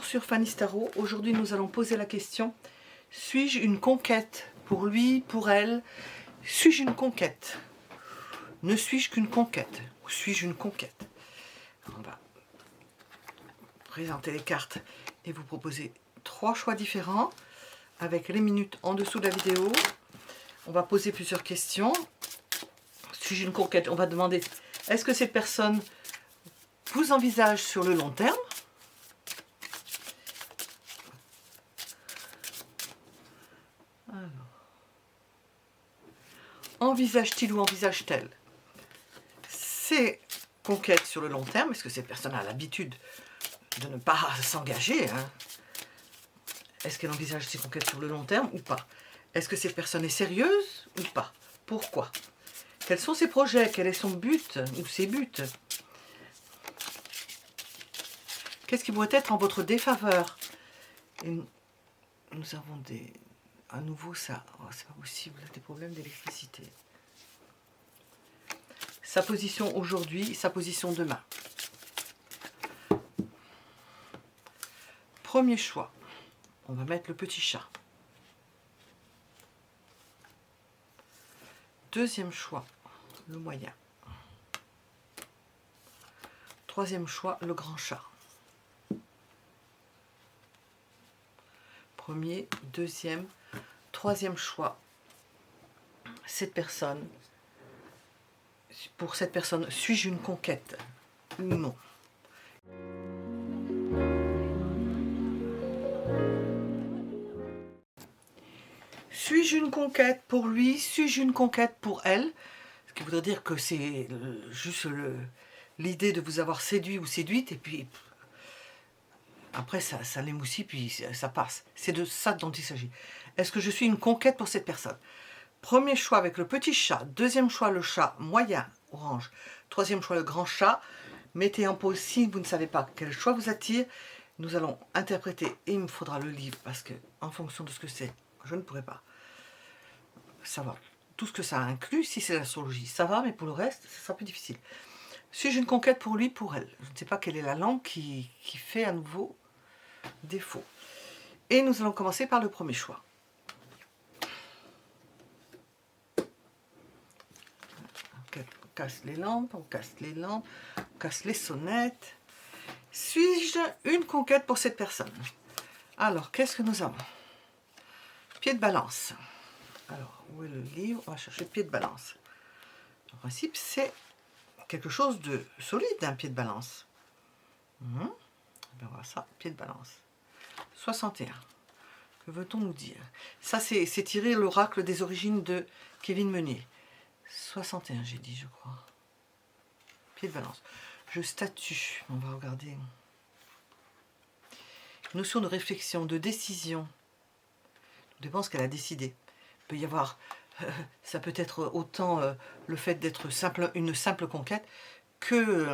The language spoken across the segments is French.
Bonjour sur Fanny Tarot. Aujourd'hui nous allons poser la question: suis-je une conquête pour lui, pour elle? Suis-je une conquête? Ne suis-je qu'une conquête? Ou suis-je une conquête? On va présenter les cartes et vous proposer 3 choix différents avec les minutes en dessous de la vidéo. On va poser plusieurs questions. Suis-je une conquête? On va demander: est-ce que cette personne vous envisage sur le long terme? Envisage-t-il ou envisage-t-elle ces conquêtes sur le long terme? Est-ce que cette personne a l'habitude de ne pas s'engager, hein? Est-ce qu'elle envisage ces conquêtes sur le long terme ou pas? Est-ce que cette personne est sérieuse ou pas? Pourquoi? Quels sont ses projets? Quel est son but ou ses buts? Qu'est-ce qui pourrait être en votre défaveur? Et nous avons des... À nouveau, ça, oh, c'est pas possible, des problèmes d'électricité. Sa position aujourd'hui, sa position demain. Premier choix, on va mettre le petit chat. Deuxième choix, le moyen. Troisième choix, le grand chat. Premier, deuxième, troisième choix. Cette personne, pour cette personne, suis-je une conquête ou non? Suis-je une conquête pour lui? Suis-je une conquête pour elle? Ce qui voudrait dire que c'est juste l'idée de vous avoir séduit ou séduite, et puis après ça l'émoussit, puis ça passe. C'est de ça dont il s'agit. Est-ce que je suis une conquête pour cette personne? Premier choix avec le petit chat. Deuxième choix, le chat moyen, orange. Troisième choix, le grand chat. Mettez en pause si vous ne savez pas quel choix vous attire. Nous allons interpréter, et il me faudra le livre, parce que en fonction de ce que c'est, je ne pourrai pas savoir tout ce que ça inclut. Si c'est l'astrologie, ça va, mais pour le reste, ça sera plus difficile. Suis-je une conquête pour lui, pour elle? Je ne sais pas quelle est la langue qui fait à nouveau défaut. Et nous allons commencer par le premier choix. On casse les lampes, on casse les lampes, on casse les sonnettes. Suis-je une conquête pour cette personne? Alors, qu'est-ce que nous avons? Pied de balance. Alors, où est le livre? On va chercher pied de balance. En principe, c'est quelque chose de solide, un pied de balance. Ben voilà ça, pied de balance. 61. Que veut-on nous dire? Ça, c'est tiré l'oracle des origines de Kevin Meunier. 61, j'ai dit, je crois. Pied de balance. Je statue. On va regarder. Notion de réflexion, de décision. Tout dépend ce qu'elle a décidé. Il peut y avoir... ça peut être autant le fait d'être une simple conquête que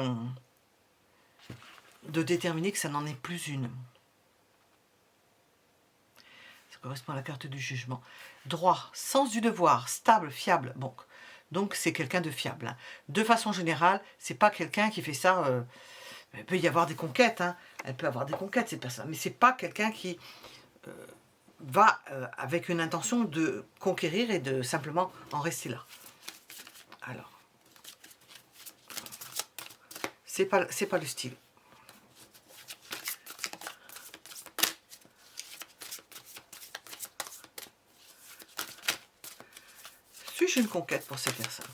de déterminer que ça n'en est plus une. Ça correspond à la carte du jugement. Droit, sens du devoir, stable, fiable. Bon, donc c'est quelqu'un de fiable. Hein. De façon générale, c'est pas quelqu'un qui fait ça. Il peut y avoir des conquêtes. Hein. Elle peut avoir des conquêtes, cette personne. Mais c'est pas quelqu'un qui va avec une intention de conquérir et de simplement en rester là. Alors, c'est pas le style. Suis-je une conquête pour cette personne?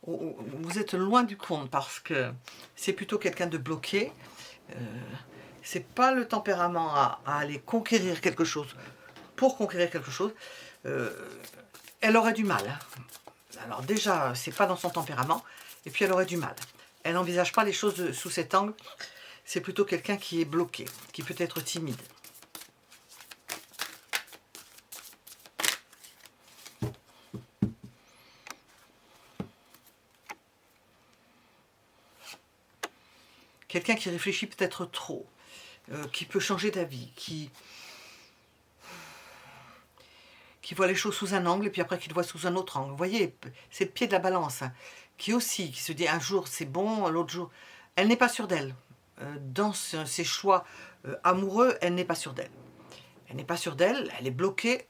Vous êtes loin du compte parce que c'est plutôt quelqu'un de bloqué. C'est pas le tempérament à aller conquérir quelque chose pour conquérir quelque chose. Elle aurait du mal. Alors déjà, c'est pas dans son tempérament. Et puis elle aurait du mal. Elle n'envisage pas les choses sous cet angle. C'est plutôt quelqu'un qui est bloqué, qui peut être timide. Quelqu'un qui réfléchit peut-être trop, qui peut changer d'avis, qui voit les choses sous un angle et puis après qui le voit sous un autre angle. Vous voyez, c'est le pied de la balance. Hein. qui oscille, qui se dit un jour c'est bon, l'autre jour... Elle n'est pas sûre d'elle. Dans ses choix amoureux, elle n'est pas sûre d'elle. Elle n'est pas sûre d'elle, elle est bloquée.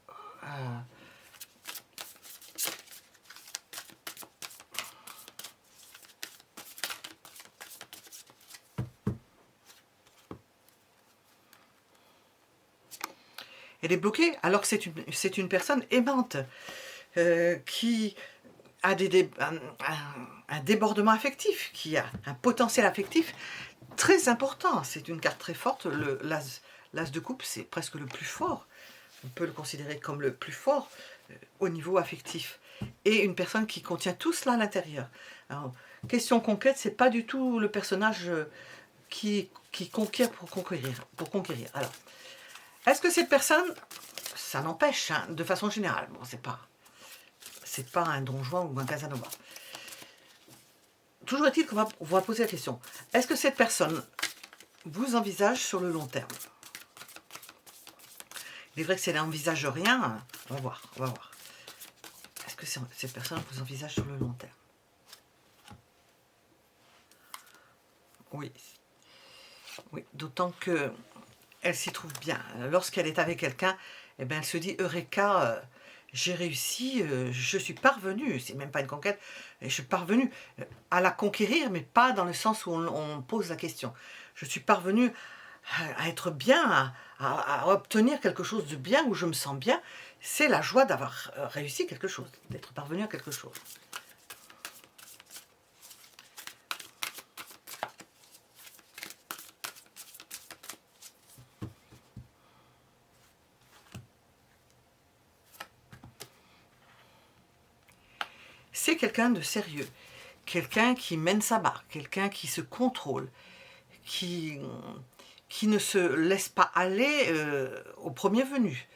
Elle est bloquée alors que c'est une personne aimante qui a un débordement affectif, qui a un potentiel affectif très important. C'est une carte très forte. L'as de coupe, c'est presque le plus fort. On peut le considérer comme le plus fort au niveau affectif. Et une personne qui contient tout cela à l'intérieur. Alors, question conquête, c'est pas du tout le personnage qui conquiert pour conquérir. Alors, est-ce que cette personne, ça n'empêche, hein, de façon générale, bon, c'est pas un Don Juan ou un Casanova. Toujours est-il qu'on va poser la question, est-ce que cette personne vous envisage sur le long terme? Il est vrai que si elle n'envisage rien, on va voir. Est-ce que cette personne vous envisage sur le long terme? Oui, d'autant que elle s'y trouve bien. Lorsqu'elle est avec quelqu'un, eh bien, elle se dit Eureka, j'ai réussi, je suis parvenue, c'est même pas une conquête, je suis parvenue à la conquérir, mais pas dans le sens où on pose la question. Je suis parvenue à être bien, à obtenir quelque chose de bien, où je me sens bien. C'est la joie d'avoir réussi quelque chose, d'être parvenu à quelque chose. C'est quelqu'un de sérieux, quelqu'un qui mène sa barque, quelqu'un qui se contrôle, qui ne se laisse pas aller au premier venu,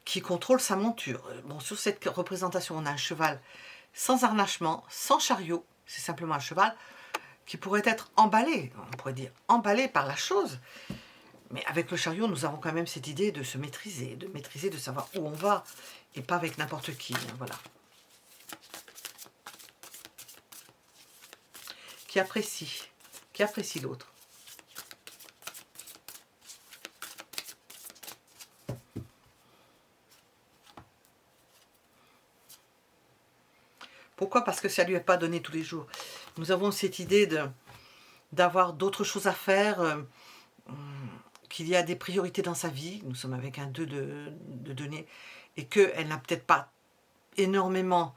qui contrôle sa monture. Bon, sur cette représentation, on a un cheval sans harnachement, sans chariot, c'est simplement un cheval qui pourrait être emballé, on pourrait dire emballé par la chose. Mais avec le chariot, nous avons quand même cette idée de se maîtriser, de savoir où on va, et pas avec n'importe qui, hein, voilà. Qui apprécie l'autre. Pourquoi? Parce que ça ne lui est pas donné tous les jours. Nous avons cette idée d'avoir d'autres choses à faire, qu'il y a des priorités dans sa vie. Nous sommes avec un 2 de données, et qu'elle n'a peut-être pas énormément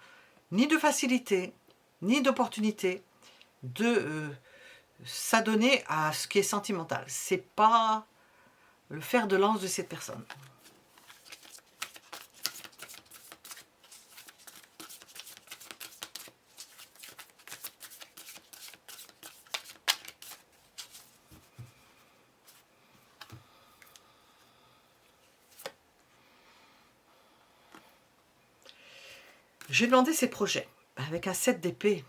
ni de facilité, ni d'opportunité de s'adonner à ce qui est sentimental. C'est pas le fer de lance de cette personne. J'ai demandé ses projets avec un 7 d'épée.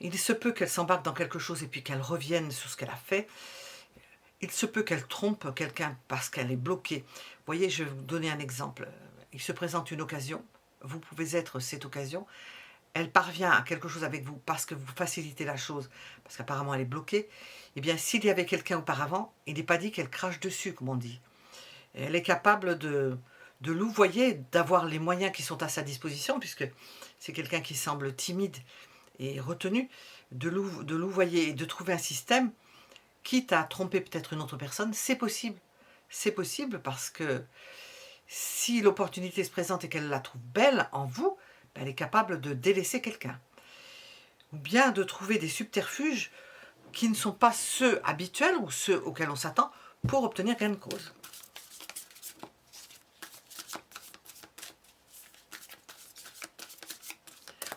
Il se peut qu'elle s'embarque dans quelque chose et puis qu'elle revienne sur ce qu'elle a fait. Il se peut qu'elle trompe quelqu'un parce qu'elle est bloquée. Vous voyez, je vais vous donner un exemple. Il se présente une occasion, vous pouvez être cette occasion. Elle parvient à quelque chose avec vous parce que vous facilitez la chose, parce qu'apparemment elle est bloquée. Eh bien, s'il y avait quelqu'un auparavant, il n'est pas dit qu'elle crache dessus, comme on dit. Elle est capable de louvoyer, d'avoir les moyens qui sont à sa disposition, puisque c'est quelqu'un qui semble timide et retenu, de louvoyer et de trouver un système, quitte à tromper peut-être une autre personne. C'est possible. C'est possible parce que si l'opportunité se présente et qu'elle la trouve belle en vous, elle est capable de délaisser quelqu'un. Ou bien de trouver des subterfuges qui ne sont pas ceux habituels ou ceux auxquels on s'attend pour obtenir gain de cause.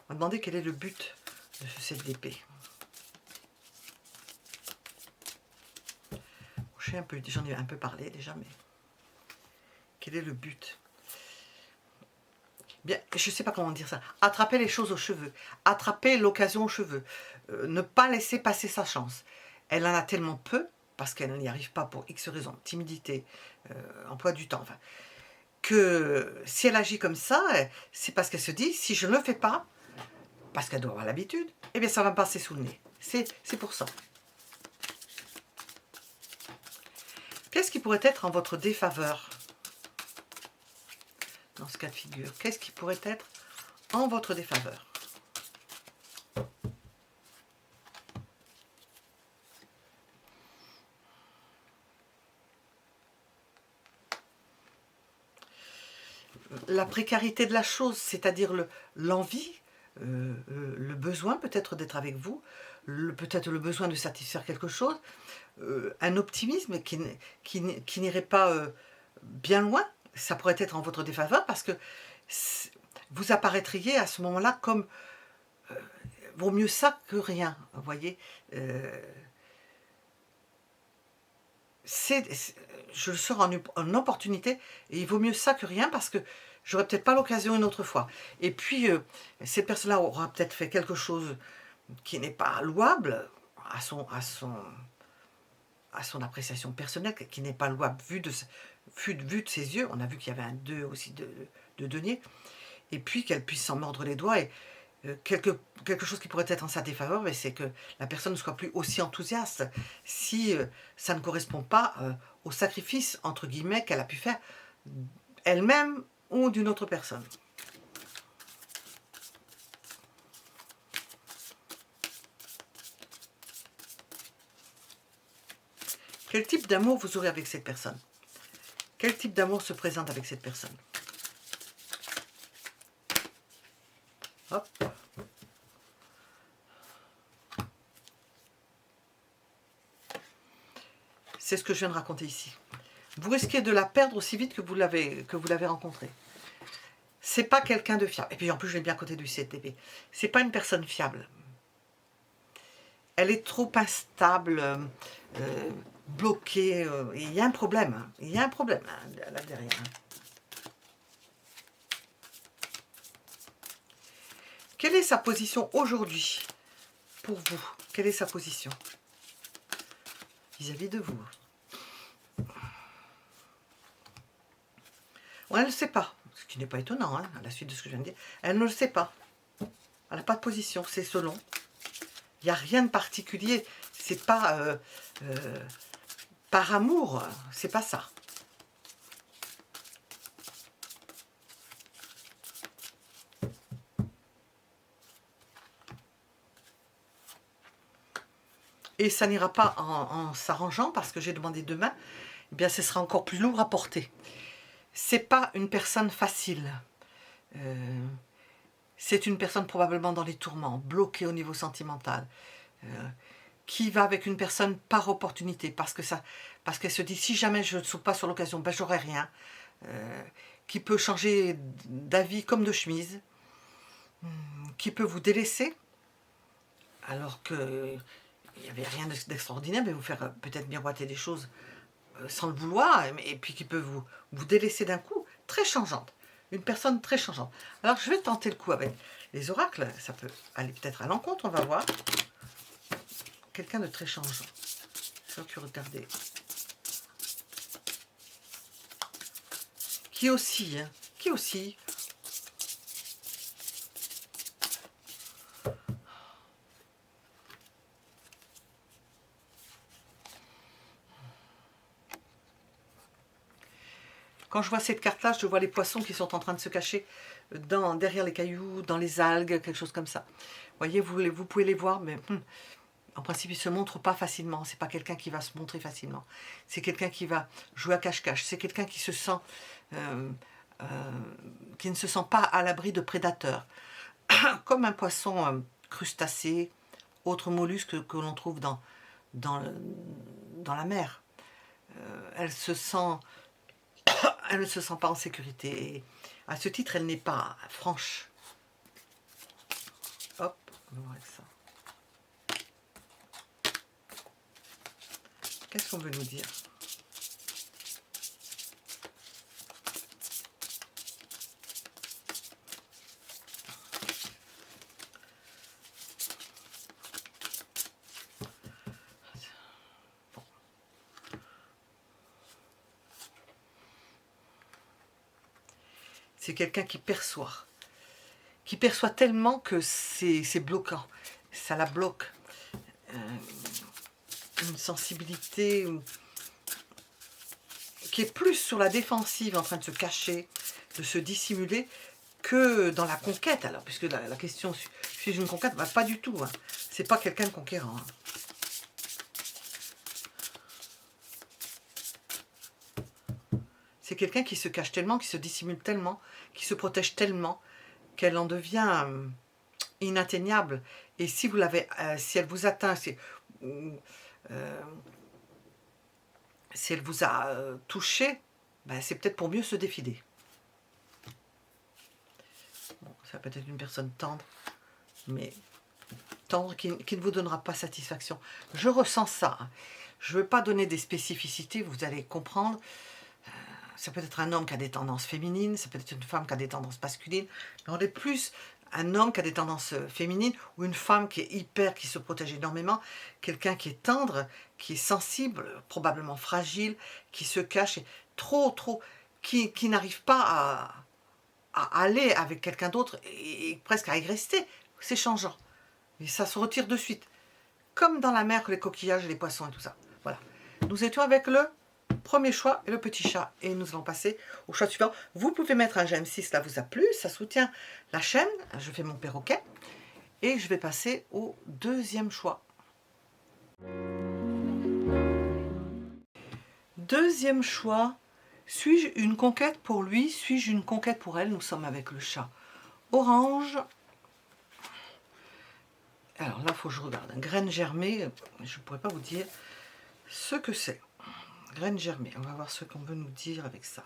On va demander quel est le but de ce 7 d'épée. J'en ai un peu parlé déjà, mais quel est le but? Bien, je ne sais pas comment dire ça. Attraper les choses aux cheveux, attraper l'occasion aux cheveux, ne pas laisser passer sa chance. Elle en a tellement peu, parce qu'elle n'y arrive pas pour X raisons, timidité, emploi du temps, enfin, que si elle agit comme ça, c'est parce qu'elle se dit, si je ne le fais pas, parce qu'elle doit avoir l'habitude, eh bien ça va me passer sous le nez. C'est pour ça. Qu'est-ce qui pourrait être en votre défaveur dans ce cas de figure? Qu'est-ce qui pourrait être en votre défaveur? La précarité de la chose, c'est-à-dire l'envie, le besoin peut-être d'être avec vous, peut-être le besoin de satisfaire quelque chose, un optimisme qui n'irait pas bien loin, ça pourrait être en votre défaveur parce que vous apparaîtriez à ce moment-là comme vaut mieux ça que rien, vous voyez. Je le sors en opportunité et il vaut mieux ça que rien parce que j'aurai peut-être pas l'occasion une autre fois. Et puis, cette personne-là aura peut-être fait quelque chose qui n'est pas louable à son appréciation personnelle, qui n'est pas louable vu de ses yeux. On a vu qu'il y avait un 2 aussi de denier. Et puis qu'elle puisse s'en mordre les doigts et quelque chose qui pourrait être en sa défaveur, mais c'est que la personne ne soit plus aussi enthousiaste si ça ne correspond pas au sacrifice, entre guillemets, qu'elle a pu faire elle-même ou d'une autre personne. Quel type d'amour vous aurez avec cette personne? Quel type d'amour se présente avec cette personne? Hop. C'est ce que je viens de raconter ici. Vous risquez de la perdre aussi vite que vous l'avez rencontrée. C'est pas quelqu'un de fiable. Et puis en plus, je l'ai bien à côté du CTP. C'est pas une personne fiable. Elle est trop instable, bloquée. Il y a un problème. Hein. Il y a un problème là derrière. Hein. Quelle est sa position aujourd'hui pour vous? Quelle est sa position vis-à-vis de vous? Elle ne le sait pas, ce qui n'est pas étonnant, hein, à la suite de ce que je viens de dire. Elle ne le sait pas. Elle n'a pas de position, c'est selon. Il n'y a rien de particulier. C'est pas par amour, c'est pas ça. Et ça n'ira pas en s'arrangeant parce que j'ai demandé demain. Eh bien, ce sera encore plus lourd à porter. C'est pas une personne facile. C'est une personne probablement dans les tourments, bloquée au niveau sentimental, qui va avec une personne par opportunité, parce qu'elle se dit si jamais je ne saute pas sur l'occasion, ben j'aurai rien, qui peut changer d'avis comme de chemise, qui peut vous délaisser, alors que il n'y avait rien d'extraordinaire, mais vous faire peut-être miroiter des choses sans le vouloir, et puis qui peut vous délaisser d'un coup, très changeante. Une personne très changeante. Alors je vais tenter le coup avec les oracles, ça peut aller peut-être à l'encontre, on va voir. Quelqu'un de très changeant. Je vais regarder. Qui aussi, hein, qui aussi. Quand je vois cette carte-là, je vois les poissons qui sont en train de se cacher derrière les cailloux, dans les algues, quelque chose comme ça. Vous voyez, vous pouvez les voir, mais en principe, ils ne se montrent pas facilement. C'est pas quelqu'un qui va se montrer facilement. C'est quelqu'un qui va jouer à cache-cache. C'est quelqu'un qui se sent, qui ne se sent pas à l'abri de prédateurs. Comme un poisson crustacé, autre mollusque que l'on trouve dans la mer. Elle ne se sent pas en sécurité. Et à ce titre, elle n'est pas franche. Hop, on va voir ça. Qu'est-ce qu'on veut nous dire? C'est quelqu'un qui perçoit qui perçoit tellement que c'est bloquant. Ça la bloque. Une sensibilité qui est plus sur la défensive, en train de se cacher, de se dissimuler, que dans la conquête. Alors, puisque la question, suis-je une conquête? Bah, pas du tout. Hein. C'est pas quelqu'un de conquérant. Hein. C'est quelqu'un qui se cache tellement, qui se dissimule tellement, qui se protège tellement, qu'elle en devient inatteignable. Et si vous l'avez, si elle vous atteint, si elle vous a touché, ben c'est peut-être pour mieux se défiler. Bon, ça peut être une personne tendre, mais tendre qui ne vous donnera pas satisfaction. Je ressens ça. Hein. Je ne veux pas donner des spécificités, vous allez comprendre. Ça peut être un homme qui a des tendances féminines, ça peut être une femme qui a des tendances masculines, mais on est plus un homme qui a des tendances féminines ou une femme qui est hyper, qui se protège énormément, quelqu'un qui est tendre, qui est sensible, probablement fragile, qui se cache, trop, qui n'arrive pas à aller avec quelqu'un d'autre et presque à y rester. C'est changeant. Et ça se retire de suite. Comme dans la mer, les coquillages, les poissons et tout ça. Voilà. Nous étions avec le premier choix et le petit chat. Et nous allons passer au choix suivant. Vous pouvez mettre un j'aime si cela vous a plu. Ça soutient la chaîne. Je fais mon perroquet. Et je vais passer au deuxième choix. Deuxième choix. Suis-je une conquête pour lui? Suis-je une conquête pour elle? Nous sommes avec le chat orange. Alors là, il faut que je regarde. Graine germée, je ne pourrais pas vous dire ce que c'est. Graine germée, on va voir ce qu'on veut nous dire avec ça.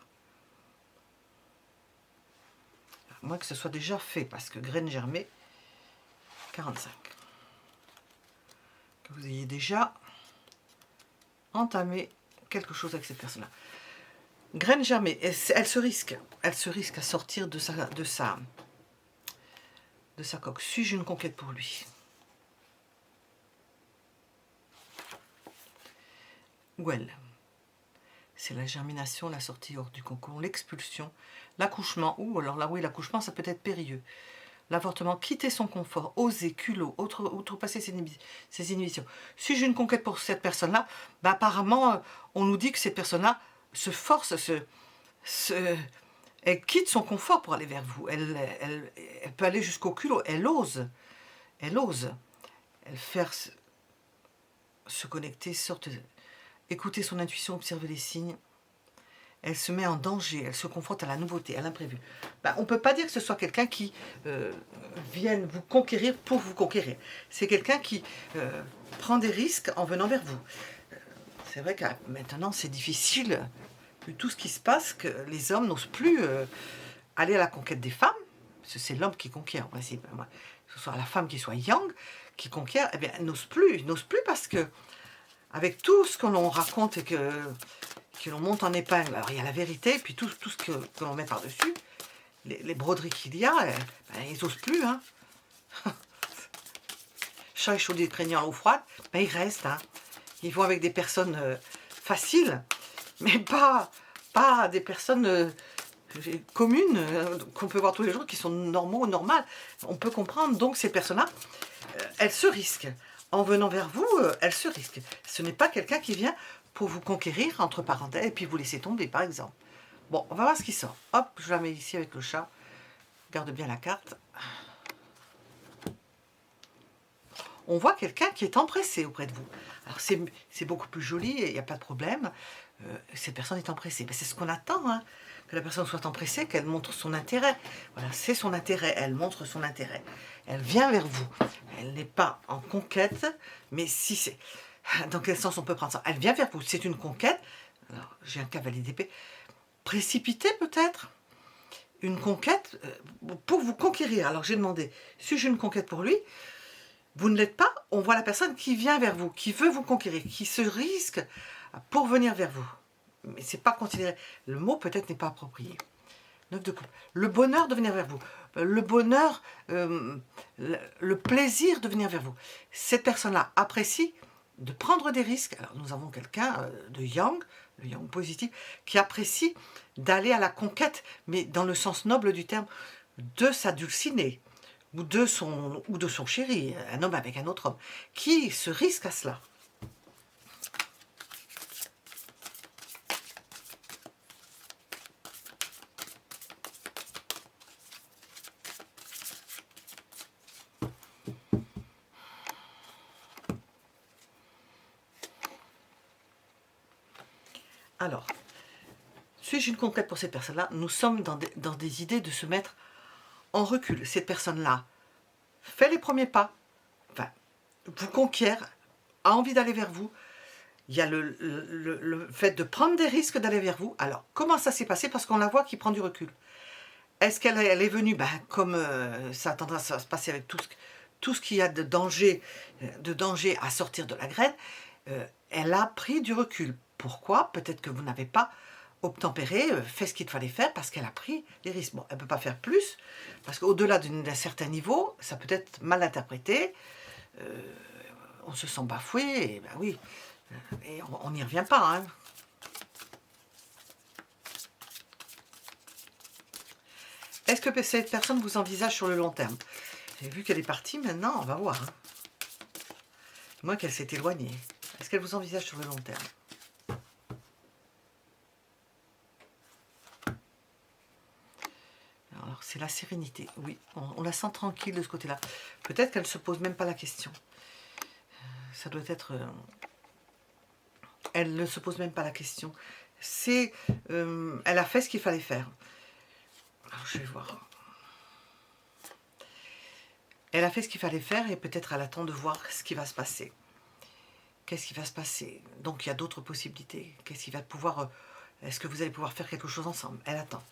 À moins que ce soit déjà fait, parce que graine germée, 45. Que vous ayez déjà entamé quelque chose avec cette personne-là. Graine germée, elle se risque à sortir de sa coque. Suis-je une conquête pour lui? Ou elle? C'est la germination, la sortie hors du cocon, l'expulsion, l'accouchement, ou alors là oui, l'accouchement, ça peut être périlleux. L'avortement, quitter son confort, oser, culot, outrepasser ses inhibitions. Suis-je une conquête pour cette personne-là? Ben, apparemment, on nous dit que cette personne-là se force, elle quitte son confort pour aller vers vous. Elle peut aller jusqu'au culot, elle ose. Elle fait se connecter, écouter son intuition, observer les signes. Elle se met en danger, elle se confronte à la nouveauté, à l'imprévu. Ben, on ne peut pas dire que ce soit quelqu'un qui vienne vous conquérir pour vous conquérir. C'est quelqu'un qui prend des risques en venant vers vous. C'est vrai que maintenant c'est difficile, vu tout ce qui se passe, que les hommes n'osent plus aller à la conquête des femmes, parce que c'est l'homme qui conquiert en principe. Que ce soit la femme qui soit yang, qui conquiert, eh bien, n'ose plus parce que avec tout ce que l'on raconte et que l'on monte en épingle, alors il y a la vérité, puis tout ce que l'on met par-dessus, les broderies qu'il y a, ben, ils n'osent plus. Hein. Chat échaudé craignant l'eau froide, ben, ils restent. Hein. Ils vont avec des personnes faciles, mais pas des personnes communes qu'on peut voir tous les jours, qui sont normaux, normales. On peut comprendre, donc ces personnes-là, elles se risquent. En venant vers vous, elles se risquent. Ce n'est pas quelqu'un qui vient pour vous conquérir, entre parenthèses, et puis vous laisser tomber, par exemple. Bon, on va voir ce qui sort. Hop, je la mets ici avec le chat. Garde bien la carte. On voit quelqu'un qui est empressé auprès de vous. Alors, c'est beaucoup plus joli, il n'y a pas de problème. Cette personne est empressée. Ben, c'est ce qu'on attend, hein, que la personne soit empressée, qu'elle montre son intérêt. Voilà, c'est son intérêt, elle montre son intérêt. Elle vient vers vous. Elle n'est pas en conquête, mais si c'est... Dans quel sens on peut prendre ça? Elle vient vers vous, c'est une conquête. Alors, j'ai un cavalier d'épée. Précipité peut-être? Une conquête pour vous conquérir. Alors j'ai demandé, suis-je une conquête pour lui? Vous ne l'êtes pas, on voit la personne qui vient vers vous, qui veut vous conquérir, qui se risque pour venir vers vous. Mais c'est pas considéré. Le mot peut-être n'est pas approprié. 9 de coupe. Le bonheur de venir vers vous. Le bonheur, le plaisir de venir vers vous. Cette personne-là apprécie de prendre des risques. Alors nous avons quelqu'un de yang, le yang positif, qui apprécie d'aller à la conquête, mais dans le sens noble du terme, de s'adulciner, ou de son chéri, un homme avec un autre homme, qui se risque à cela. Alors, suis-je une conquête pour cette personne-là? Nous sommes dans des idées de se mettre en recul. Cette personne-là fait les premiers pas, enfin, vous conquiert, a envie d'aller vers vous. Il y a le fait de prendre des risques d'aller vers vous. Alors, comment ça s'est passé? Parce qu'on la voit qui prend du recul. Est-ce qu'elle est venue, comme ça a tendance à se passer avec tout ce qu'il y a de danger à sortir de la graine, elle a pris du recul. Pourquoi? Peut-être que vous n'avez pas obtempéré, fait ce qu'il fallait faire parce qu'elle a pris les risques. Bon, elle ne peut pas faire plus, parce qu'au-delà d'un certain niveau, ça peut être mal interprété, on se sent bafoué, et ben oui, et on n'y revient pas, hein. Est-ce que cette personne vous envisage sur le long terme? J'ai vu qu'elle est partie, maintenant on va voir. Hein. Moi qu'elle s'est éloignée. Est-ce qu'elle vous envisage sur le long terme? Alors c'est la sérénité, oui, on la sent tranquille de ce côté-là. Peut-être qu'elle ne se pose même pas la question. Ça doit être... elle ne se pose même pas la question. C'est... elle a fait ce qu'il fallait faire. Alors je vais voir. Elle a fait ce qu'il fallait faire et peut-être elle attend de voir ce qui va se passer. Qu'est-ce qui va se passer? Donc il y a d'autres possibilités. Qu'est-ce qui va pouvoir... est-ce que vous allez pouvoir faire quelque chose ensemble? Elle attend.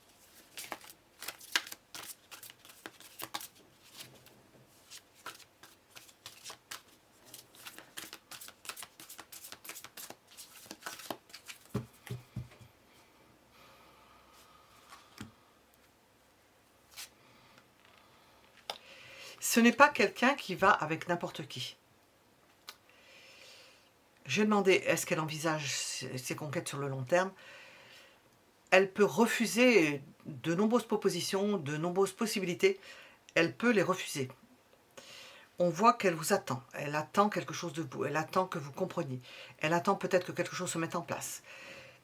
Ce n'est pas quelqu'un qui va avec n'importe qui. J'ai demandé, est-ce qu'elle envisage ses conquêtes sur le long terme? Elle peut refuser de nombreuses propositions, de nombreuses possibilités. Elle peut les refuser. On voit qu'elle vous attend. Elle attend quelque chose de vous. Elle attend que vous compreniez. Elle attend peut-être que quelque chose se mette en place.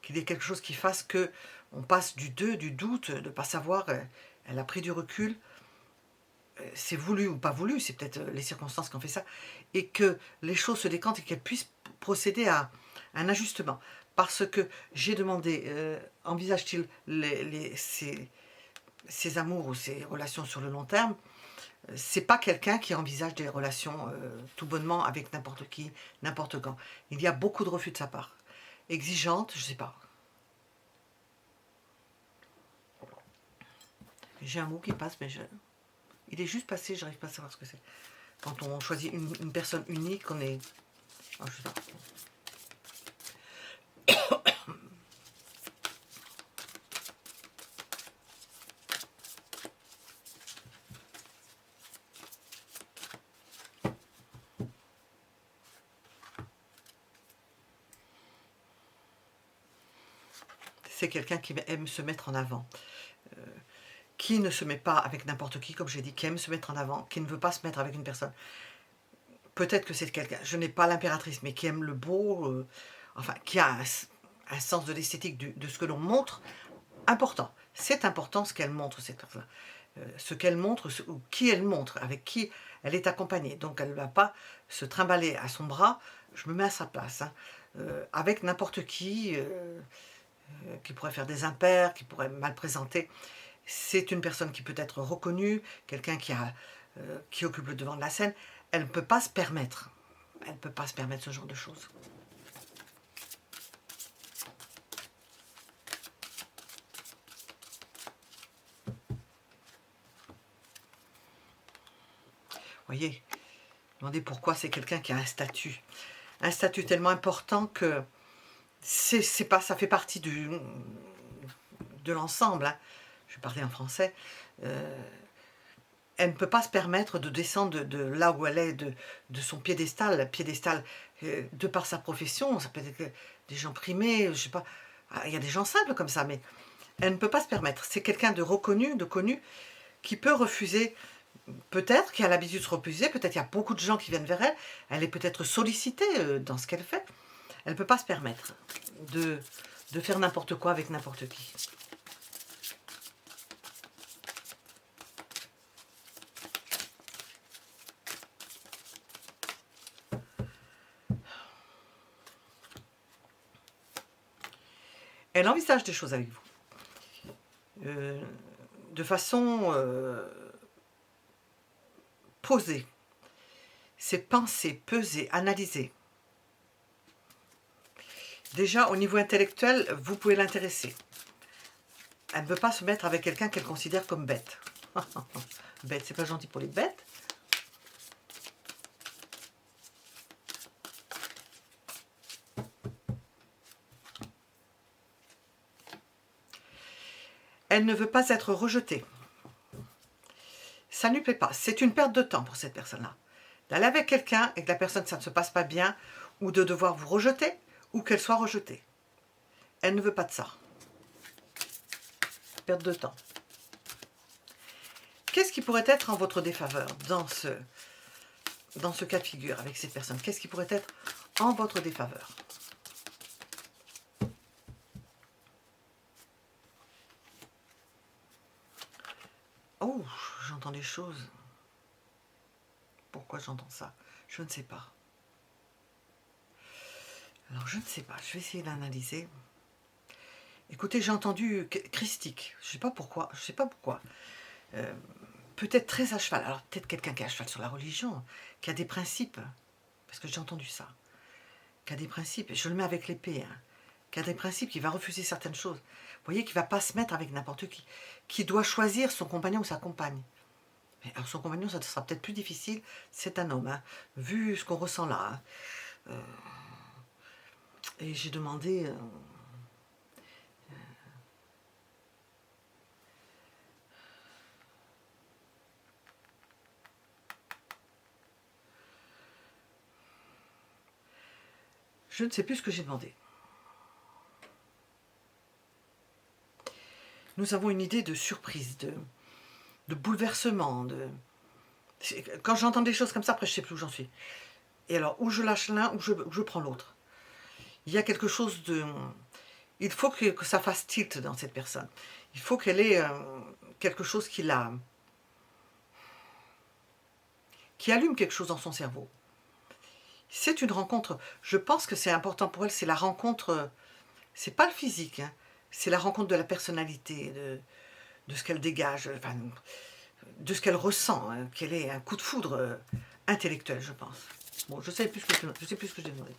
Qu'il y ait quelque chose qui fasse que on passe du doute, de ne pas savoir. Elle a pris du recul. C'est voulu ou pas voulu, c'est peut-être les circonstances qui ont fait ça, et que les choses se décantent et qu'elle puisse procéder à un ajustement. Parce que j'ai demandé, envisage-t-il ses amours ou ses relations sur le long terme? C'est pas quelqu'un qui envisage des relations tout bonnement avec n'importe qui, n'importe quand. Il y a beaucoup de refus de sa part. Exigeante, je sais pas. J'ai un mot qui passe, mais il est juste passé, j'arrive pas à savoir ce que c'est. Quand on choisit une personne unique, on est... Oh, je sais pas. C'est quelqu'un qui aime se mettre en avant. Qui ne se met pas avec n'importe qui, comme j'ai dit, qui aime se mettre en avant, qui ne veut pas se mettre avec une personne. Peut-être que c'est quelqu'un, je n'ai pas l'impératrice, mais qui aime le beau, enfin, qui a un sens de l'esthétique, de ce que l'on montre, important. C'est important ce qu'elle montre, cette personne. Ce qu'elle montre, ou qui elle montre, avec qui elle est accompagnée. Donc elle ne va pas se trimballer à son bras, je me mets à sa place, hein, avec n'importe qui pourrait faire des impairs, qui pourrait mal présenter. C'est une personne qui peut être reconnue, quelqu'un qui occupe le devant de la scène. Elle ne peut pas se permettre. Elle ne peut pas se permettre ce genre de choses. Voyez, demandez pourquoi c'est quelqu'un qui a un statut. Un statut tellement important que ça fait partie de l'ensemble. Hein. Je vais parler en français. Elle ne peut pas se permettre de descendre de là où elle est, de son piédestal. Piédestal, de par sa profession, ça peut être des gens primés, je sais pas. Il y a des gens simples comme ça, mais elle ne peut pas se permettre. C'est quelqu'un de reconnu, de connu, qui peut refuser Peut-être qu'elle a l'habitude de se reposer, peut-être qu'il y a beaucoup de gens qui viennent vers elle, elle est peut-être sollicitée dans ce qu'elle fait. Elle ne peut pas se permettre de, de faire n'importe quoi avec n'importe qui. Elle envisage des choses avec vous. De façon posée. C'est penser, peser, analyser. Déjà, au niveau intellectuel, vous pouvez l'intéresser. Elle ne veut pas se mettre avec quelqu'un qu'elle considère comme bête. Bête, c'est pas gentil pour les bêtes. Elle ne veut pas être rejetée. Ça ne lui plaît pas. C'est une perte de temps pour cette personne-là. D'aller avec quelqu'un et que la personne, ça ne se passe pas bien, ou de devoir vous rejeter, ou qu'elle soit rejetée. Elle ne veut pas de ça. Perte de temps. Qu'est-ce qui pourrait être en votre défaveur dans ce cas de figure avec cette personne? Qu'est-ce qui pourrait être en votre défaveur? Oh, j'entends des choses. Pourquoi j'entends ça? Je ne sais pas. Alors, je ne sais pas. Je vais essayer d'analyser. Écoutez, j'ai entendu christique. Je ne sais pas pourquoi. Je ne sais pas pourquoi. Peut-être très à cheval. Alors, peut-être quelqu'un qui est à cheval sur la religion, qui a des principes. Parce que j'ai entendu ça. Qui a des principes. Je le mets avec l'épée. Hein. Qui a des principes, qui va refuser certaines choses. Vous voyez qu'il ne va pas se mettre avec n'importe qui. Qui doit choisir son compagnon ou sa compagne. Mais alors, son compagnon, ça sera peut-être plus difficile. C'est un homme, hein, vu ce qu'on ressent là. Hein. Et j'ai demandé... je ne sais plus ce que j'ai demandé. Nous avons une idée de surprise, de bouleversement. Quand j'entends des choses comme ça, après je ne sais plus où j'en suis. Et alors, où je lâche l'un, ou je prends l'autre. Il y a quelque chose de... Il faut que ça fasse tilt dans cette personne. Il faut qu'elle ait quelque chose qui allume quelque chose dans son cerveau. C'est une rencontre. Je pense que c'est important pour elle, c'est la rencontre... C'est pas le physique, hein, c'est la rencontre de la personnalité, de ce qu'elle dégage, enfin, de ce qu'elle ressent, hein, qu'elle ait un coup de foudre intellectuel, je pense. Bon, je sais plus ce que j'ai demandé.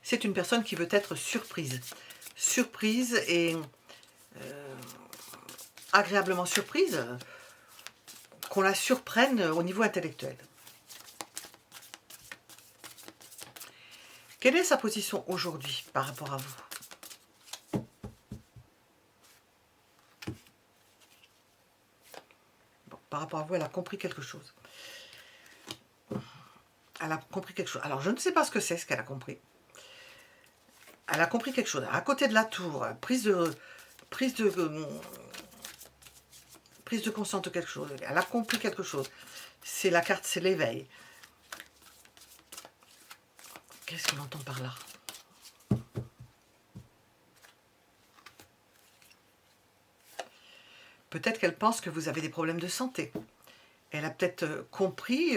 C'est une personne qui veut être surprise. Surprise et agréablement surprise, qu'on la surprenne au niveau intellectuel. Quelle est sa position aujourd'hui par rapport à vous? Bon, par rapport à vous, elle a compris quelque chose. Elle a compris quelque chose. Alors, je ne sais pas ce que c'est, ce qu'elle a compris. Elle a compris quelque chose. À côté de la tour, prise de conscience de quelque chose. Elle a compris quelque chose. C'est la carte, c'est l'éveil. Qu'est-ce qu'on entend par là? Peut-être qu'elle pense que vous avez des problèmes de santé. Elle a peut-être compris,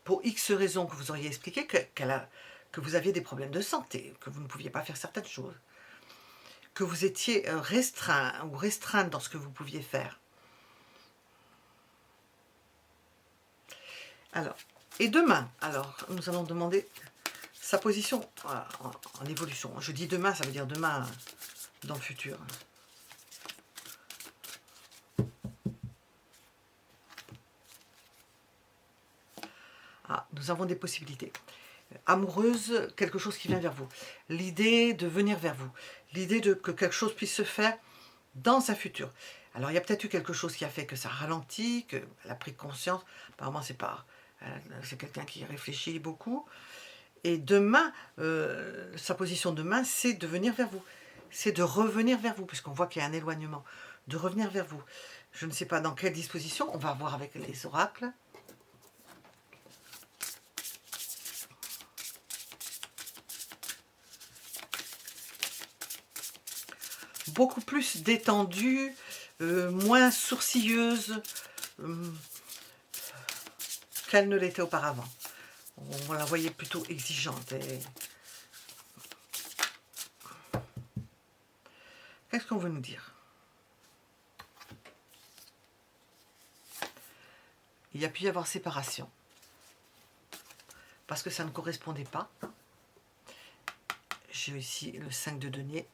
pour X raisons que vous auriez expliqué, que vous aviez des problèmes de santé, que vous ne pouviez pas faire certaines choses, que vous étiez restreint ou restreinte dans ce que vous pouviez faire. Alors, et demain, alors, nous allons demander sa position en évolution. Je dis demain, ça veut dire demain dans le futur. Ah, nous avons des possibilités. Amoureuse, quelque chose qui vient vers vous. L'idée de venir vers vous. L'idée que quelque chose puisse se faire dans un futur. Alors, il y a peut-être eu quelque chose qui a fait que ça ralentit, qu'elle a pris conscience. Apparemment, c'est quelqu'un qui réfléchit beaucoup. Et demain, sa position demain, c'est de venir vers vous. c'est de revenir vers vous, puisqu'on voit qu'il y a un éloignement, de revenir vers vous. Je ne sais pas dans quelle disposition, on va voir avec les oracles. Beaucoup plus détendue, moins sourcilleuse qu'elle ne l'était auparavant. On la voyait plutôt exigeante. Qu'est-ce qu'on veut nous dire? Il y a pu y avoir séparation. Parce que ça ne correspondait pas. J'ai ici le 5 de denier.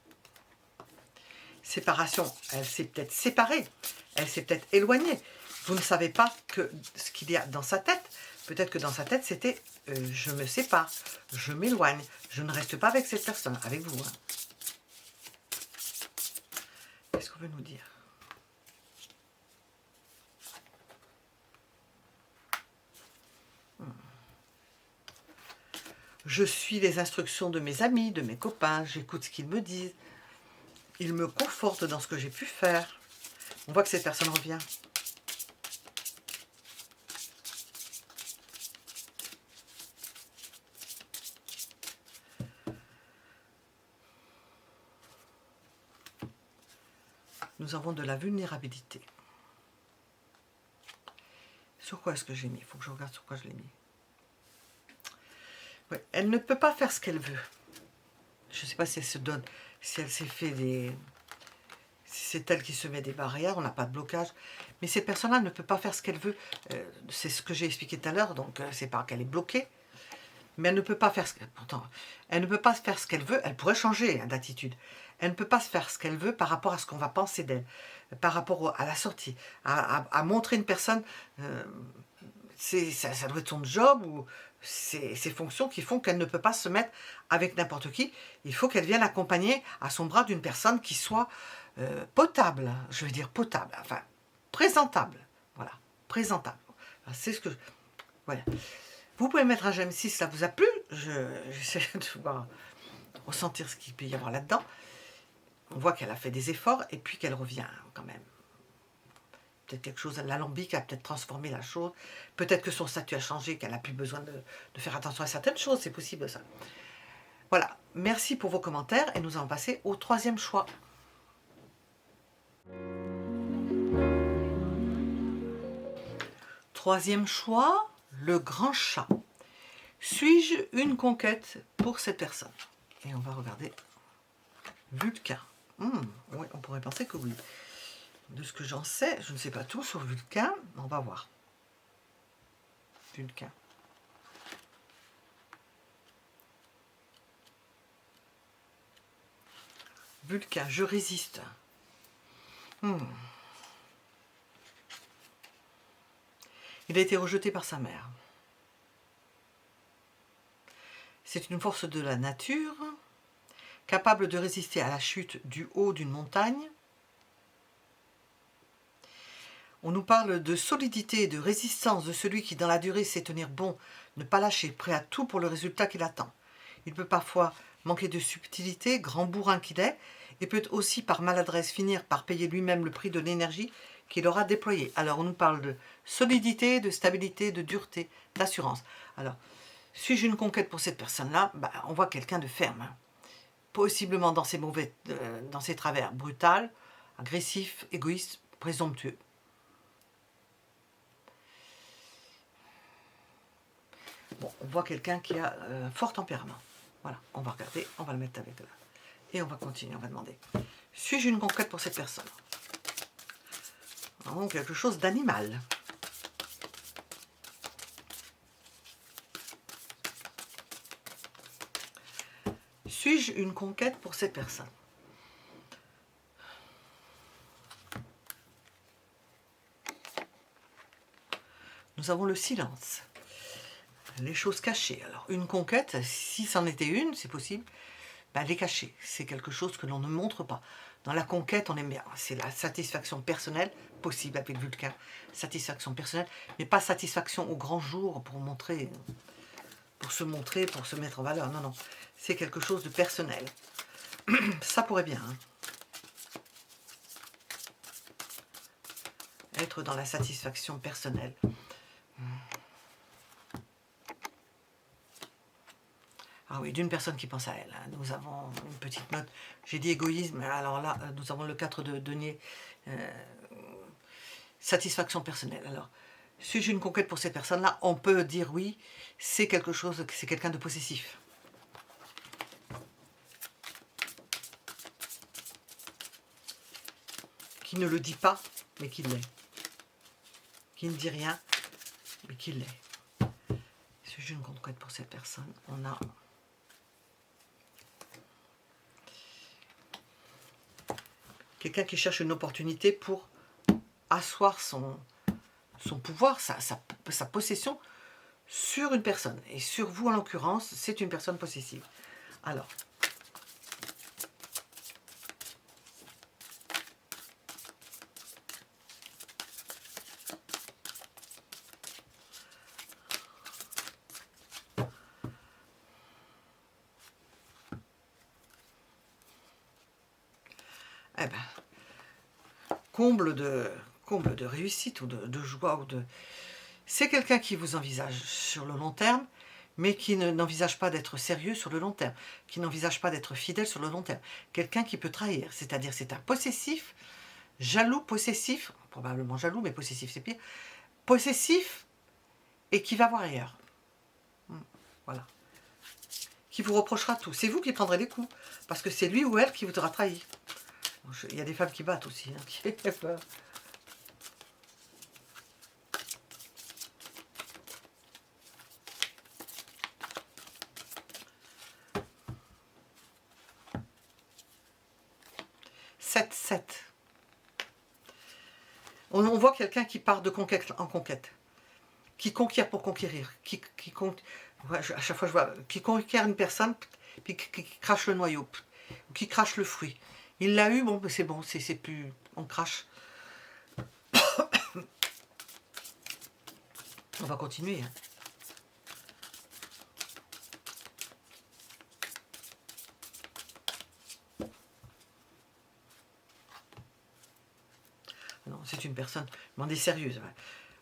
Séparation, elle s'est peut-être séparée. Elle s'est peut-être éloignée. Vous ne savez pas que ce qu'il y a dans sa tête. Peut-être que dans sa tête, c'était je me sépare, je m'éloigne, je ne reste pas avec cette personne, avec vous. Hein. Qu'est-ce qu'on veut nous dire? Je suis les instructions de mes amis, de mes copains, j'écoute ce qu'ils me disent. Ils me confortent dans ce que j'ai pu faire. On voit que cette personne revient. Nous avons de la vulnérabilité. Sur quoi est-ce que j'ai mis? Il faut que je regarde sur quoi je l'ai mis. Ouais, elle ne peut pas faire ce qu'elle veut. Je ne sais pas si elle se donne, si elle s'est fait des... Si c'est elle qui se met des barrières, on n'a pas de blocage. Mais cette personne-là ne peut pas faire ce qu'elle veut. C'est ce que j'ai expliqué tout à l'heure, donc c'est pas qu'elle est bloquée. Mais elle ne peut pas faire ce qu'elle... Pourtant, elle ne peut pas faire ce qu'elle veut. Elle pourrait changer d'attitude. Elle ne peut pas se faire ce qu'elle veut par rapport à ce qu'on va penser d'elle. Par rapport à la sortie. À montrer une personne... ça doit être son job ou ses fonctions qui font qu'elle ne peut pas se mettre avec n'importe qui. Il faut qu'elle vienne accompagner à son bras d'une personne qui soit potable. Je veux dire potable. Enfin, présentable. Voilà. Présentable. C'est ce que... Voilà. Vous pouvez mettre un j'aime si ça vous a plu. J'essaie de voir, ressentir ce qu'il peut y avoir là-dedans. On voit qu'elle a fait des efforts et puis qu'elle revient quand même. Peut-être quelque chose, l'alambic a peut-être transformé la chose. Peut-être que son statut a changé, qu'elle n'a plus besoin de faire attention à certaines choses. C'est possible ça. Voilà. Merci pour vos commentaires et nous allons passer au troisième choix. Troisième choix, le grand chat. Suis-je une conquête pour cette personne? Et on va regarder Vulcain. Oui, on pourrait penser que oui. De ce que j'en sais, je ne sais pas tout sur Vulcain, on va voir. Vulcain. Vulcain, je résiste. Il a été rejeté par sa mère. C'est une force de la nature, capable de résister à la chute du haut d'une montagne. On nous parle de solidité et de résistance de celui qui, dans la durée, sait tenir bon, ne pas lâcher, prêt à tout pour le résultat qu'il attend. Il peut parfois manquer de subtilité, grand bourrin qu'il est, et peut aussi, par maladresse, finir par payer lui-même le prix de l'énergie qu'il aura déployée. Alors, on nous parle de solidité, de stabilité, de dureté, d'assurance. Alors, suis-je une conquête pour cette personne-là? On voit quelqu'un de ferme. Hein. Possiblement dans ses travers, brutal, agressif, égoïste, présomptueux. Bon, on voit quelqu'un qui a fort tempérament. Voilà, on va regarder, on va le mettre avec là. Et on va continuer, on va demander. Suis-je une conquête pour cette personne? Donc, quelque chose d'animal. Suis-je une conquête pour cette personne? Nous avons le silence. Les choses cachées. Alors, une conquête, si c'en était une, c'est possible, elle est cachée. C'est quelque chose que l'on ne montre pas. Dans la conquête, on aime bien. C'est la satisfaction personnelle, possible avec Vulcain. Satisfaction personnelle, mais pas satisfaction au grand jour pour montrer, pour se montrer, pour se mettre en valeur. Non, non. C'est quelque chose de personnel. Ça pourrait bien, hein. Être dans la satisfaction personnelle. Ah oui, d'une personne qui pense à elle. Hein. Nous avons une petite note. J'ai dit égoïsme, alors là, nous avons le 4 de denier. Satisfaction personnelle. Alors, suis-je une conquête pour cette personne-là? On peut dire oui, c'est quelque chose, c'est quelqu'un de possessif. Qui ne le dit pas, mais qui l'est. Qui ne dit rien, mais qui l'est. Suis-je une conquête pour cette personne? On a... quelqu'un qui cherche une opportunité pour asseoir son pouvoir, sa possession sur une personne. Et sur vous, en l'occurrence, c'est une personne possessive. Alors, eh ben, comble de réussite ou de joie ou de... C'est quelqu'un qui vous envisage sur le long terme, mais qui n'envisage pas d'être sérieux sur le long terme, qui n'envisage pas d'être fidèle sur le long terme. Quelqu'un qui peut trahir, c'est-à-dire c'est un possessif, jaloux, possessif, probablement jaloux, mais possessif c'est pire, possessif et qui va voir ailleurs. Voilà. Qui vous reprochera tout. C'est vous qui prendrez les coups, parce que c'est lui ou elle qui vous aura trahi. Il y a des femmes qui battent aussi, hein, qui fait peur. On voit quelqu'un qui part de conquête en conquête, qui conquiert pour conquérir, à chaque fois je vois, qui conquiert une personne, puis qui crache le noyau, qui crache le fruit. Il l'a eu, bon, c'est bon, c'est plus, on crache. On va continuer. Hein. Non, c'est une personne, mais on est sérieuse. Ouais.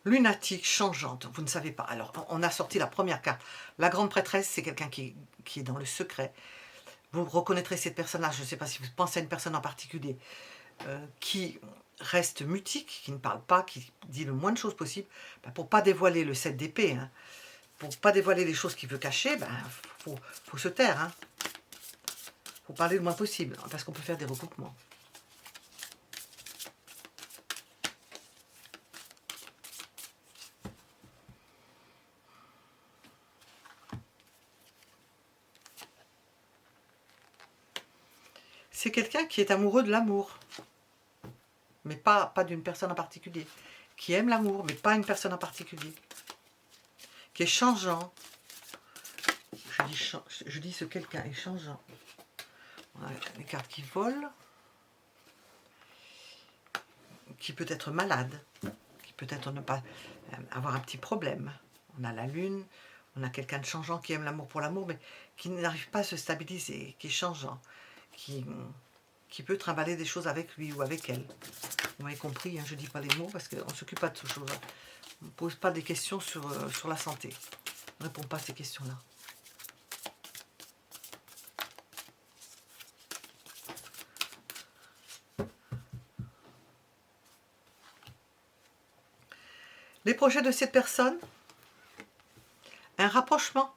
Lunatique, changeante, vous ne savez pas. Alors, on a sorti la première carte. La grande prêtresse, c'est quelqu'un qui est dans le secret. Vous reconnaîtrez cette personne-là, je ne sais pas si vous pensez à une personne en particulier, qui reste mutique, qui ne parle pas, qui dit le moins de choses possible, ben, pour ne pas dévoiler le 7 d'épée, hein, pour ne pas dévoiler les choses qu'il veut cacher, ben, faut se taire. Hein. Faut parler le moins possible, parce qu'on peut faire des recoupements. C'est quelqu'un qui est amoureux de l'amour, mais pas d'une personne en particulier. Qui aime l'amour, mais pas une personne en particulier. Qui est changeant. Je dis ce quelqu'un est changeant. On a les cartes qui volent. Qui peut être malade. Qui peut être ne pas avoir un petit problème. On a la lune. On a quelqu'un de changeant qui aime l'amour pour l'amour, mais qui n'arrive pas à se stabiliser. Qui est changeant. Qui peut trimballer des choses avec lui ou avec elle. Vous m'avez compris, hein, je ne dis pas les mots parce qu'on ne s'occupe pas de ces choses-là. On ne pose pas des questions sur la santé. On ne répond pas à ces questions-là. Les projets de cette personne, un rapprochement.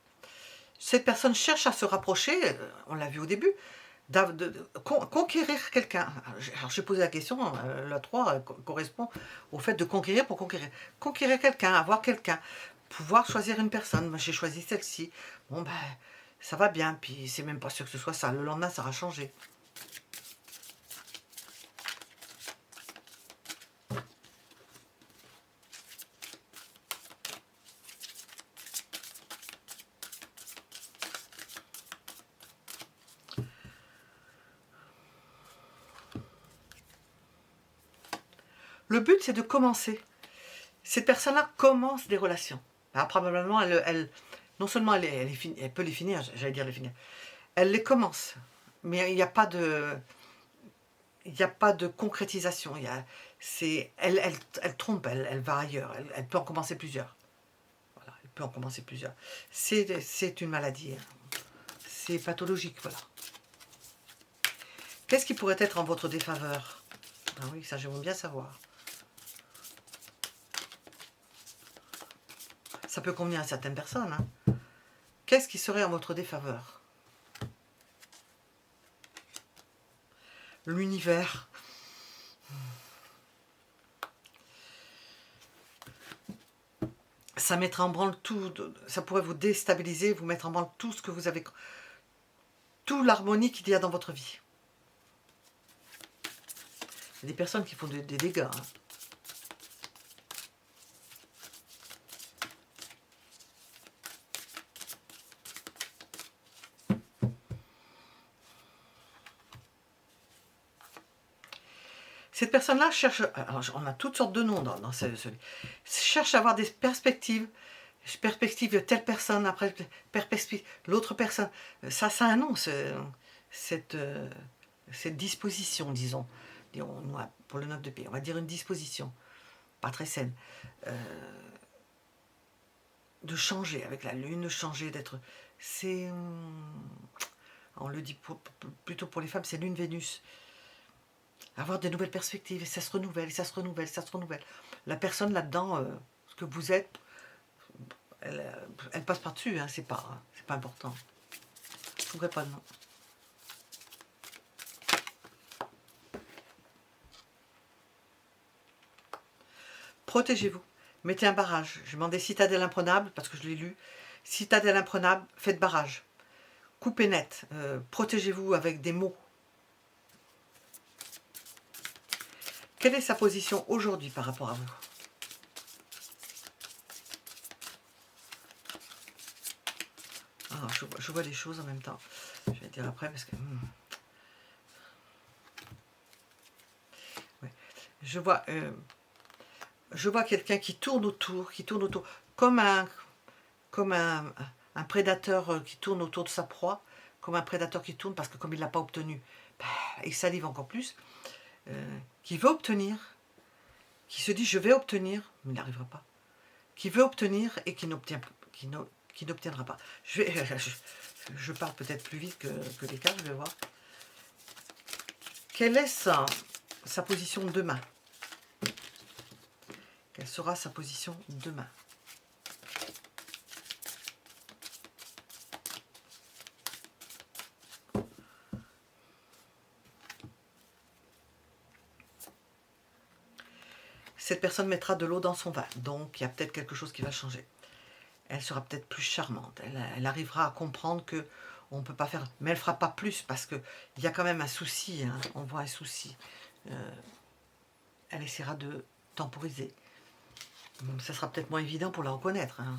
Cette personne cherche à se rapprocher, on l'a vu au début, conquérir quelqu'un. Alors j'ai posé la question, la 3 correspond au fait de conquérir pour conquérir. Conquérir quelqu'un, avoir quelqu'un, pouvoir choisir une personne. Moi j'ai choisi celle-ci. Bon ben, ça va bien, puis c'est même pas sûr que ce soit ça. Le lendemain, ça aura changé. Le but, c'est de commencer. Cette personne-là commence des relations. Alors, probablement, non seulement elle peut les finir, j'allais dire les finir, elle les commence. mais il n'y a pas de... Il n'y a pas de concrétisation. Elle trompe, elle va ailleurs. Elle peut en commencer plusieurs. Voilà, elle peut en commencer plusieurs. C'est une maladie. Hein. C'est pathologique, voilà. Qu'est-ce qui pourrait être en votre défaveur? Ah oui, ça j'aimerais bien savoir. Ça peut convenir à certaines personnes. Hein. Qu'est-ce qui serait en votre défaveur? L'univers. Ça mettra en branle tout, ça pourrait vous déstabiliser, vous mettre en branle tout ce que vous avez, toute l'harmonie qu'il y a dans votre vie. Il y a des personnes qui font des dégâts. Hein. Cette personne-là cherche, alors on a toutes sortes de noms dans cherche à avoir des perspectives de telle personne, après perspective l'autre personne. Ça a un nom, cette disposition, disons pour le 9 de paix, on va dire une disposition, pas très saine, de changer avec la lune, de changer, d'être... C'est... On le dit plutôt pour les femmes, c'est lune-Vénus. Avoir de nouvelles perspectives, et ça se renouvelle, ça se renouvelle, ça se renouvelle. La personne là-dedans, ce que vous êtes, elle passe par-dessus, hein, c'est pas important. Je ne trouverai pas de nom. Protégez-vous. Mettez un barrage. Je demandais citadelle imprenable, parce que je l'ai lu. Citadelle imprenable, faites barrage. Coupez net. Protégez-vous avec des mots. Quelle est sa position aujourd'hui par rapport à vous? Ah, je vois les choses en même temps. Je vais dire après parce que... Ouais. Je vois quelqu'un qui tourne autour, comme un prédateur qui tourne autour de sa proie, comme un prédateur qui tourne parce que comme il ne l'a pas obtenu, il salive encore plus, qui veut obtenir, qui se dit je vais obtenir, mais il n'arrivera pas, qui veut obtenir et qui n'obtiendra pas. Je parle peut-être plus vite que les cartes, je vais voir. Quelle est sa position demain? Quelle sera sa position demain? Cette personne mettra de l'eau dans son vin, donc il y a peut-être quelque chose qui va changer. Elle sera peut-être plus charmante, elle arrivera à comprendre que on ne peut pas faire, mais elle ne fera pas plus parce qu'il y a quand même un souci, hein, on voit un souci. Elle essaiera de temporiser. Ça sera peut-être moins évident pour la reconnaître. Hein.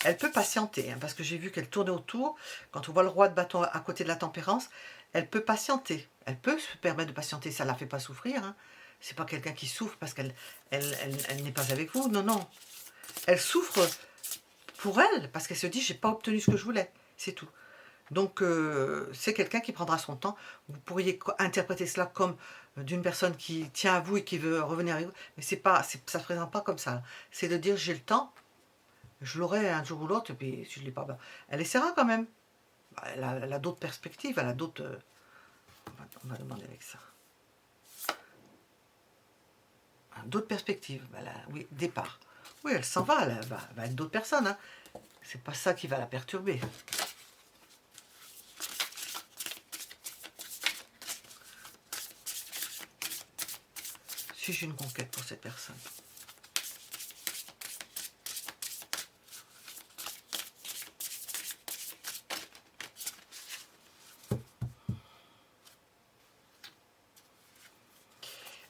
Elle peut patienter, hein, parce que j'ai vu qu'elle tournait autour. Quand on voit le roi de bâton à côté de la tempérance, elle peut patienter. Elle peut se permettre de patienter, ça ne la fait pas souffrir. Hein. C'est pas quelqu'un qui souffre parce qu'elle n'est pas avec vous. Non, non. Elle souffre pour elle, parce qu'elle se dit, j'ai pas obtenu ce que je voulais. C'est tout. Donc, c'est quelqu'un qui prendra son temps. Vous pourriez interpréter cela comme d'une personne qui tient à vous et qui veut revenir avec vous. Mais ça ne se présente pas comme ça. C'est de dire, j'ai le temps, je l'aurai un jour ou l'autre, et puis si je ne l'ai pas, ben, elle essaiera quand même. Elle a d'autres perspectives, elle a d'autres... on va demander avec ça. D'autres perspectives, oui, départ. Oui, elle s'en va, elle va avec d'autres personnes. Hein. C'est pas ça qui va la perturber. Suis-je une conquête pour cette personne?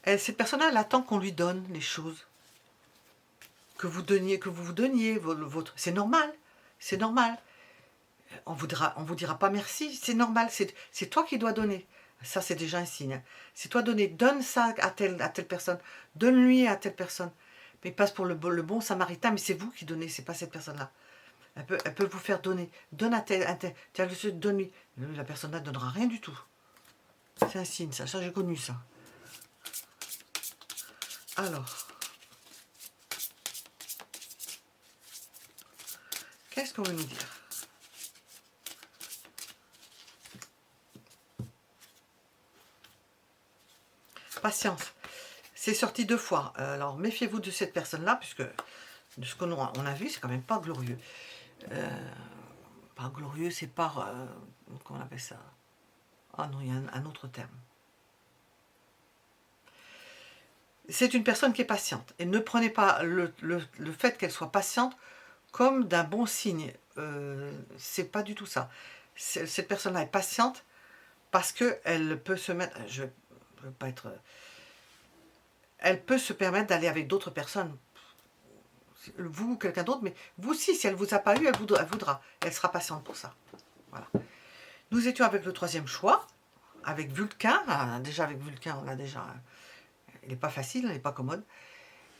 Cette personne-là, elle attend qu'on lui donne les choses. Que vous vous donniez votre... C'est normal, c'est normal. On vous dira pas merci, c'est normal, c'est toi qui dois donner. Ça, c'est déjà un signe. C'est toi donner, donne ça à telle personne, donne-lui à telle personne. mais il passe pour le bon samaritain, mais c'est vous qui donnez, c'est pas cette personne-là. Elle peut vous faire donner. Donne à tel, tiens, donne-lui. La personne-là ne donnera rien du tout. C'est un signe, ça j'ai connu ça. Alors, qu'est-ce qu'on veut nous dire? Patience. C'est sorti 2 fois. Alors, méfiez-vous de cette personne-là, puisque de ce qu'on a vu, c'est quand même pas glorieux. Pas glorieux, c'est pas... comment on appelle ça? Ah non, il y a un autre terme. C'est une personne qui est patiente. Et ne prenez pas le fait qu'elle soit patiente comme d'un bon signe. C'est pas du tout ça. Cette personne-là est patiente parce qu'elle peut se mettre... Je veux pas être... Elle peut se permettre d'aller avec d'autres personnes. Vous ou quelqu'un d'autre, mais vous aussi, si elle ne vous a pas eu, elle voudra. Elle sera patiente pour ça. Voilà. Nous étions avec le 3e choix, avec Vulcain. Déjà avec Vulcain, on a déjà... Il n'est pas facile, il n'est pas commode.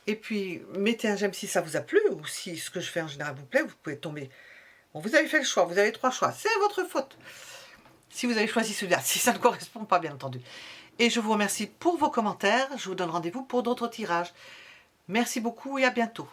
Et puis, mettez un j'aime si ça vous a plu, ou si ce que je fais en général vous plaît, vous pouvez tomber. Bon, vous avez fait le choix, vous avez 3 choix, c'est votre faute. Si vous avez choisi celui-là, si ça ne correspond pas, bien entendu. Et je vous remercie pour vos commentaires. Je vous donne rendez-vous pour d'autres tirages. Merci beaucoup et à bientôt.